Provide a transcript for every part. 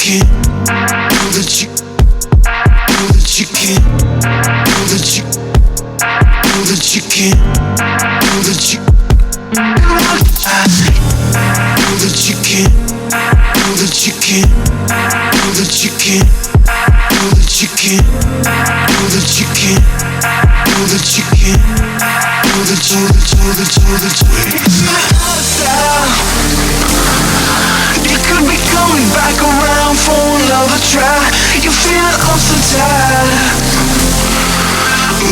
can, know that you, know that you can, know that you, know that you can, know that you, know that you can, know that you can, know that you can, know that you can, know that you can, know that you can, know that you, know that you, know that you. You could be coming back around for another try. You feel I'm so tired,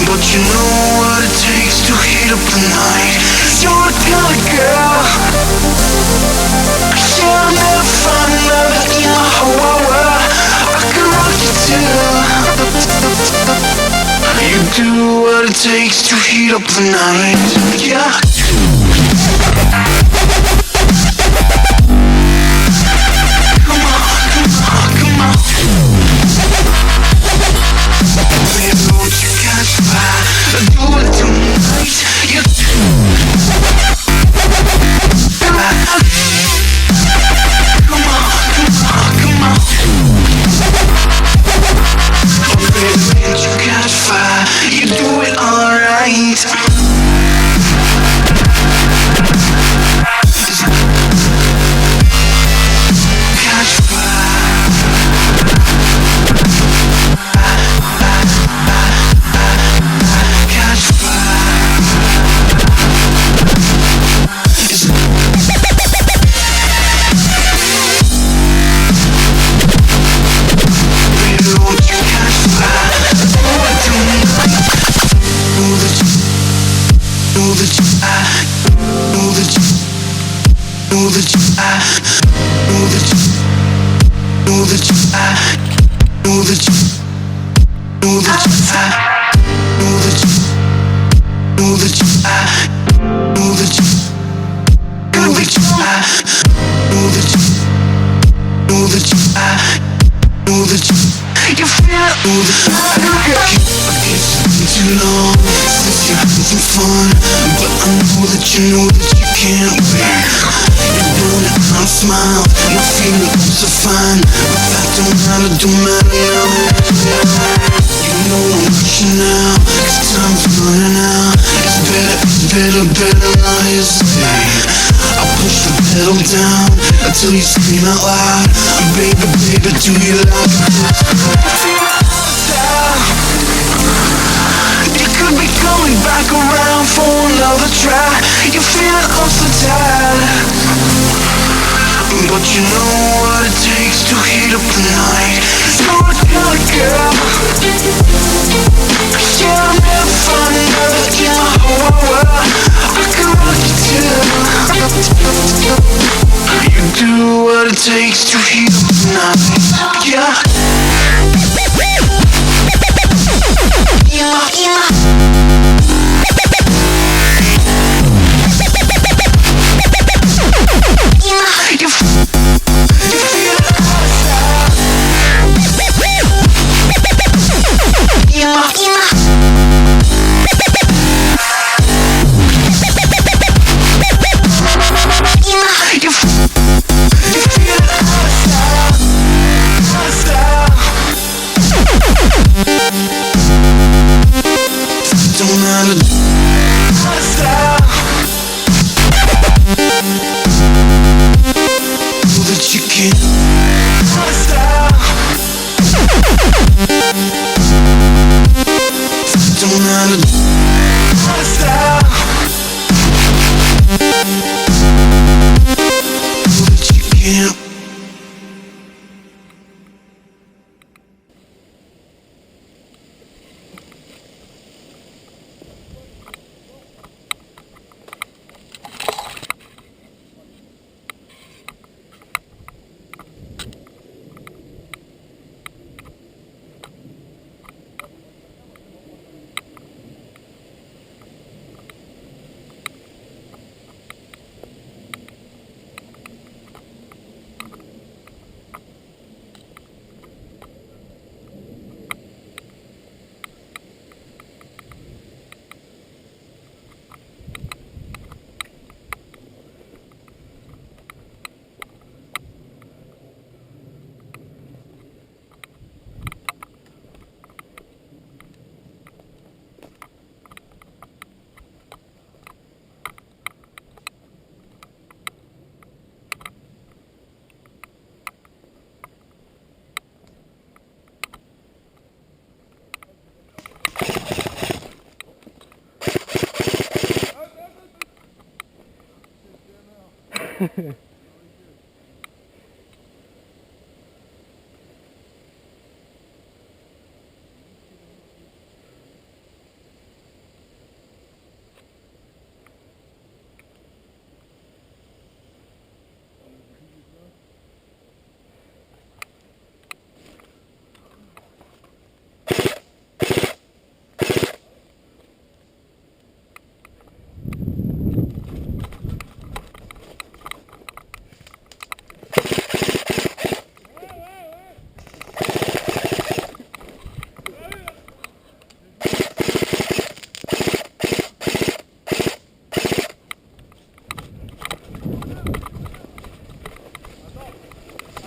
but you know what it takes to heat up the night. You're the kind of girl, yeah, I'll never find another in my whole world. I can rock you too. You do what it takes to heat up the night, yeah. Until you scream out loud, baby, baby, do you like it? You could be coming back around for another try. You feel I'm so tired, but you know what it takes to heat up the night. You're a kind of girl, yeah, I'll never find another in my whole world. I can rock you too. You do what it takes to heat up the night, yeah.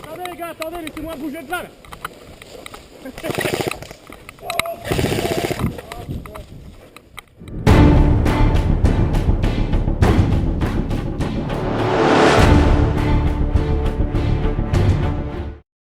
Attendez les gars, attendez, laissez-moi bouger de là.